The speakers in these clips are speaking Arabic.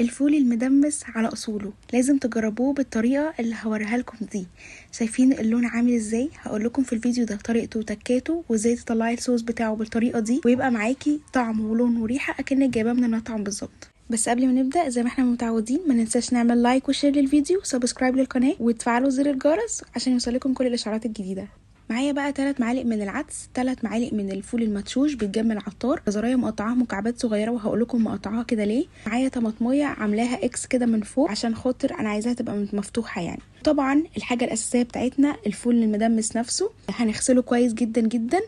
الفول المدمس على اصوله لازم تجربوه بالطريقه اللي هوريها لكم دي. شايفين اللون عامل ازاي؟ هقول لكم في الفيديو ده طريقته وتكاته وازاي تطلعي الصوص بتاعه بالطريقه دي ويبقى معاكي طعم ولون وريحه اكنك جايباه من المطعم بالظبط. بس قبل ما نبدا زي ما احنا متعودين ما ننساش نعمل لايك وشير للفيديو وسبسكرايب للقناه وتفعلوا زر الجرس عشان يوصلكم كل الاشعارات الجديده. معايا بقى 3 معالق من العدس، 3 معالق من الفول المدشوش بيتجمع العطار، جزرايه مقطعاها مكعبات صغيره وهقول لكم مقطعاها كده ليه. معايا طماطميه عاملاها اكس كده من فوق عشان خاطر انا عايزاها تبقى مفتوحه يعني. طبعا الحاجه الاساسيه بتاعتنا الفول المدمس نفسه، هنغسله كويس جدا جدا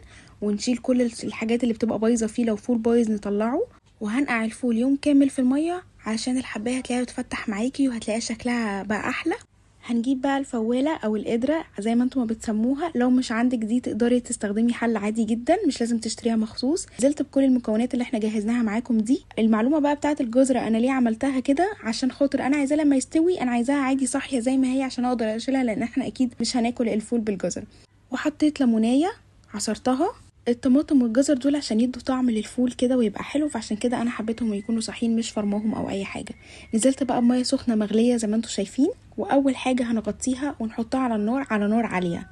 ونشيل كل الحاجات اللي بتبقى بايظه فيه، لو فول بايظ نطلعه، وهنقع الفول يوم كامل في الميه عشان الحبايه هتلاقيها بتفتح معاكي وهتلاقي شكلها بقى احلى. هنجيب بقى الفوالة او القدرة زي ما انتم ما بتسموها، لو مش عندك دي تقدري تستخدمي حل عادي جدا، مش لازم تشتريها مخصوص. نزلت بكل المكونات اللي احنا جهزناها معاكم دي. المعلومة بقى بتاعت الجزرة انا ليه عملتها كده، عشان خاطر انا عايزاه لما يستوي انا عايزاها عادي صاحية زي ما هي عشان اقدر اشيلها، لان احنا اكيد مش هناكل الفول بالجزر. وحطيت ليمونية عصرتها. الطماطم والجزر دول عشان يدوا طعم للفول كده ويبقى حلو، فعشان كده انا حبيتهم يكونوا صحيين مش فرماهم او اي حاجه. نزلت بقى بميه سخنه مغليه زي ما انتم شايفين، واول حاجه هنغطيها ونحطها على النار على نار عاليه.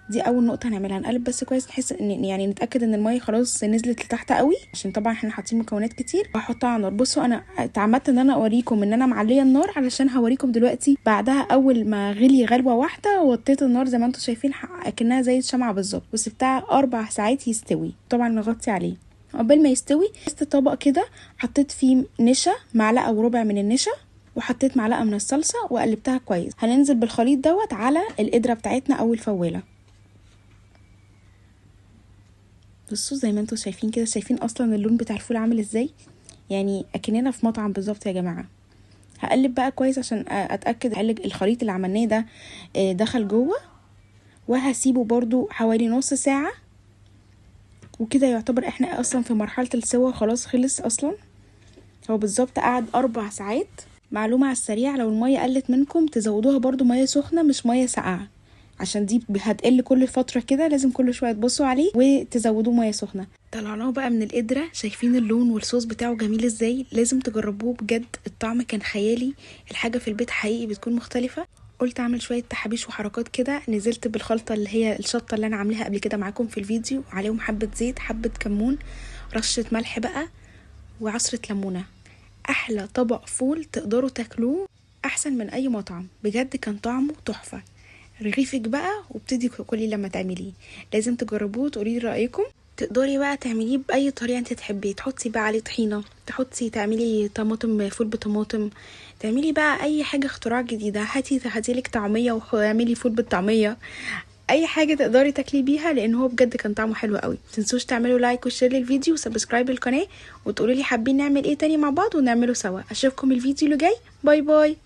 دي اول نقطه هنعملها، نقلب بس كويس نحس ان يعني نتاكد ان الميه خلاص نزلت لتحت قوي، عشان طبعا احنا حاطين مكونات كتير. وهحطها على النار. بصوا انا اتعمدت ان انا اوريكم ان انا معليه النار علشان هوريكم دلوقتي بعدها. اول ما غلي غلوه واحده وطيت النار زي ما انتم شايفين اكنها زي الشمعه بالظبط، وسبتها 4 ساعات يستوي. طبعا نغطي عليه قبل ما يستوي. جهزت طبق كده حطيت فيه نشا، معلقه وربع من النشا، وحطيت معلقه من الصلصه وقلبتها كويس. هننزل بالخليط دوت على القدره بتاعتنا او الفواله. بصوا زي ما انتم شايفين كده، شايفين اصلا اللون بتاع الفول عامل ازاي؟ يعني اكننا في مطعم بالظبط يا جماعه. هقلب بقى كويس عشان اتاكد الخليط اللي عملناه ده دخل جوه، وهسيبه برضو حوالي نص ساعه. وكده يعتبر احنا اصلا في مرحله السوا، خلاص خلص اصلا. هو بالظبط قعد 4 ساعات. معلومه على السريع، لو الميه قلت منكم تزودوها برضو ميه سخنه مش ميه ساقعه، عشان دي هتقل كل فتره كده، لازم كل شويه تبصوا عليه وتزودوه ميه سخنه. طلعناه بقى من القدره، شايفين اللون والصوص بتاعه جميل ازاي؟ لازم تجربوه بجد، الطعم كان خيالي. الحاجه في البيت حقيقي بتكون مختلفه. قلت اعمل شويه تحابيش وحركات كده. نزلت بالخلطه اللي هي الشطه اللي انا عاملاها قبل كده معاكم في الفيديو، عليهم حبه زيت، حبه كمون، رشه ملح بقى، وعصره ليمونه. احلى طبق فول تقدروا تاكلوه، احسن من اي مطعم بجد، كان طعمه تحفه. رغيفك بقى وابتدي كلي لما تعمليه. لازم تجربوه وتقولي رايكم. تقدري بقى تعمليه باي طريقه انت تحبي، تحطي بقى عليه طحينه، تعملي طماطم فول بطماطم، تعملي بقى اي حاجه اختراع جديده. هاتي لك طعميه واعملي فول بالطعميه، اي حاجه تقدري تاكلي بيها، لان هو بجد كان طعمه حلو قوي. متنسوش تعملوا لايك وشير للفيديو وسبسكرايب للقناه، وتقولوا لي حابين نعمل ايه تاني مع بعض ونعمله سوا. اشوفكم الفيديو اللي جاي. باي باي.